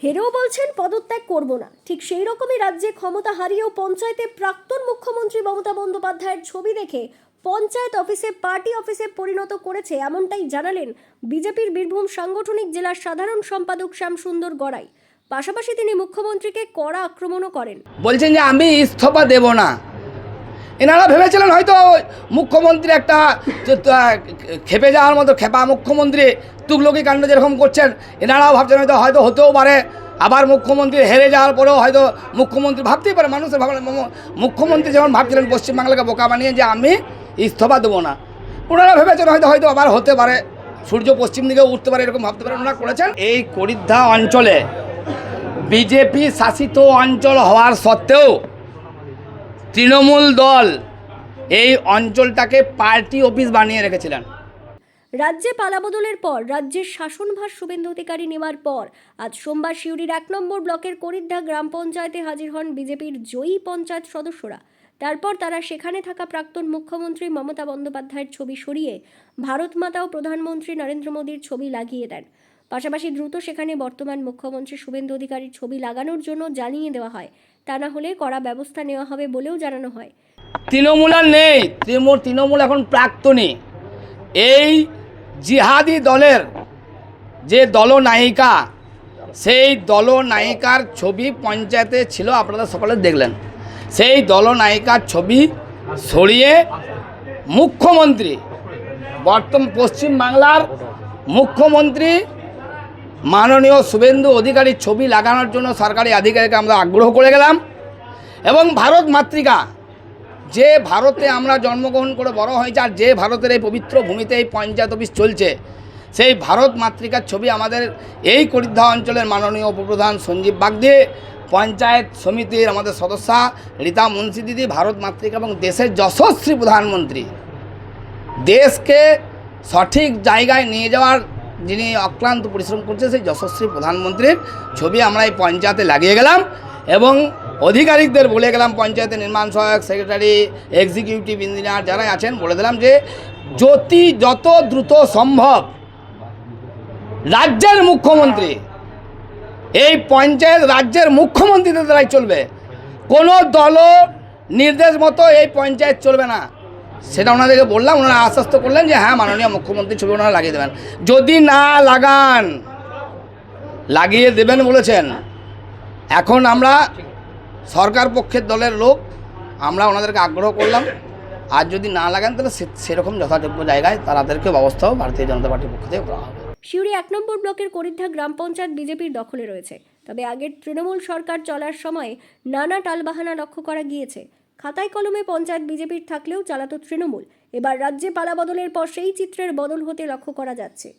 হেরেও বলছেন পদত্যাগ করব না। ঠিক সেই রকমই রাজ্যে ক্ষমতা হারিয়েও পঞ্চায়েতে প্রাক্তন মুখ্যমন্ত্রী মমতা বন্দ্যোপাধ্যায়ের ছবি দেখে পঞ্চায়েত অফিসে পার্টি অফিসে পরিণত করেছে, এমনটাই জানালেন বিজেপির বীরভূম সাংগঠনিক জেলার সাধারণ সম্পাদক শ্যামসুন্দর গড়াই। পাশাপাশি তিনি মুখ্যমন্ত্রীকে কড়া আক্রমণও করেন। বলছেন যে আমি ইস্তফা দেব না। এনারা ভেবেছিলেন হয়তো মুখ্যমন্ত্রী একটা খেপে যাওয়ার মতো খেপা মুখ্যমন্ত্রী তুগলকি কাণ্ড যেরকম করছেন, এনারাও ভাবছেন হয়তো হতেও পারে। আবার মুখ্যমন্ত্রী হেরে যাওয়ার পরেও হয়তো মুখ্যমন্ত্রী ভাবতেই পারে, মানুষের মুখ্যমন্ত্রী যেমন ভাবছিলেন পশ্চিমবাংলাকে বোকা বানিয়ে যে আমি ইস্তফা দেবো না, ওনারা ভেবেছেন হয়তো আবার হতে পারে, সূর্য পশ্চিম দিকে উঠতে পারে, এরকম ভাবতে পারে ওনারা করেছেন। এই করিদ্ধা অঞ্চলে বিজেপি শাসিত অঞ্চল হওয়ার সত্ত্বেও তৃণমূল দল এই অঞ্চলটাকে পার্টি অফিস বানিয়ে রেখেছিলেন। রাজ্যে পালাবদলের পর রাজ্যের শাসনভার শুভেন্দু অধিকারী নেওয়ার পর আজ সোমবার সিউড়ির 1 নম্বর ব্লকের করিদ্ধা গ্রাম পঞ্চায়েতে হাজির হন বিজেপির জয়ী পঞ্চায়েত সদস্যরা। তারপর তারা সেখানে থাকা প্রাক্তন মুখ্যমন্ত্রী মমতা বন্দ্যোপাধ্যায়ের ছবি সরিয়ে ভারত মাতা ও প্রধানমন্ত্রী নরেন্দ্র মোদীর ছবি লাগিয়ে দেন। পাশাপাশি দ্রুত সেখানে বর্তমান মুখ্যমন্ত্রী শুভেন্দু অধিকারীর ছবি লাগানোর জন্য জানিয়ে দেওয়া হয়, তা না হলে কড়া ব্যবস্থা নেওয়া হবে বলেও জানানো হয়। তৃণমূল আর নেই, তৃণমূল এখন প্রাক্তনী। এই জিহাদি দলের যে দলনায়িকা, সেই দলনায়িকার ছবি পঞ্চায়েতে ছিল, আপনারা সকলে দেখলেন। সেই দলনায়িকার ছবি সরিয়ে মুখ্যমন্ত্রী, বর্তমান পশ্চিমবাংলার মুখ্যমন্ত্রী মাননীয় শুভেন্দু অধিকারীর ছবি লাগানোর জন্য সরকারি আধিকারিককে আমরা আগ্রহ করে গেলাম। এবং ভারত মাতৃকা, যে ভারতে আমরা জন্মগ্রহণ করে বড় হয়েছে আর যে ভারতের এই পবিত্র ভূমিতে এই পঞ্চায়েত অফিস চলছে, সেই ভারত মাতৃকার ছবি আমাদের এই করিদ্ধা অঞ্চলের মাননীয় উপপ্রধান সঞ্জীব বাগদি, পঞ্চায়েত সমিতির আমাদের সদস্যা রীতা মুন্সি দিদি, ভারত মাতৃকা এবং দেশের যশস্বী প্রধানমন্ত্রী, দেশকে সঠিক জায়গায় নিয়ে যাওয়ার যিনি অক্লান্ত পরিশ্রম করছে, সেই যশস্বী প্রধানমন্ত্রীর ছবি আমরা এই পঞ্চায়েতে লাগিয়ে গেলাম এবং আধিকারিকদের বলে গেলাম, পঞ্চায়েতের নির্মাণ সহায়ক, সেক্রেটারি, এক্সিকিউটিভ ইঞ্জিনিয়ার যারা আছেন, বলে দিলাম যে যত দ্রুত সম্ভব রাজ্যের মুখ্যমন্ত্রী, এই পঞ্চায়েত রাজ্যের মুখ্যমন্ত্রীদের দ্বারাই চলবে, কোনো দল নির্দেশ মতো এই পঞ্চায়েত চলবে না। সেটা ওনাদেরকে বললাম, ওনারা আশ্বস্ত করলেন যে হ্যাঁ মাননীয় মুখ্যমন্ত্রীর ছবি ওনারা লাগিয়ে দেবেন। যদি না লাগান, লাগিয়ে দেবেন বলেছেন। এখন আমরা সরকার পক্ষের দলের লোক, আমরা ওনাদেরকে আগ্রহ করলাম, আর যদি না লাগান তাহলে সেরকম যথাযোগ্য জায়গায় তাদেরকে ব্যবস্থাও ভারতীয় জনতা পার্টির পক্ষ থেকে করা হবে। সিউড়ি 1 নম্বর ব্লকের করিদ্ধা গ্রাম পঞ্চায়েত বিজেপির দখলে রয়েছে। তবে আগের তৃণমূল সরকার চলার সময় নানা টালবাহানা লক্ষ্য করা গিয়েছে। খাতায় কলমে পঞ্চায়েত বিজেপির থাকলেও চালাতো তৃণমূল। এবার রাজ্যে পালাবদলের পর সেই চিত্রের বদল হতে লক্ষ্য করা যাচ্ছে।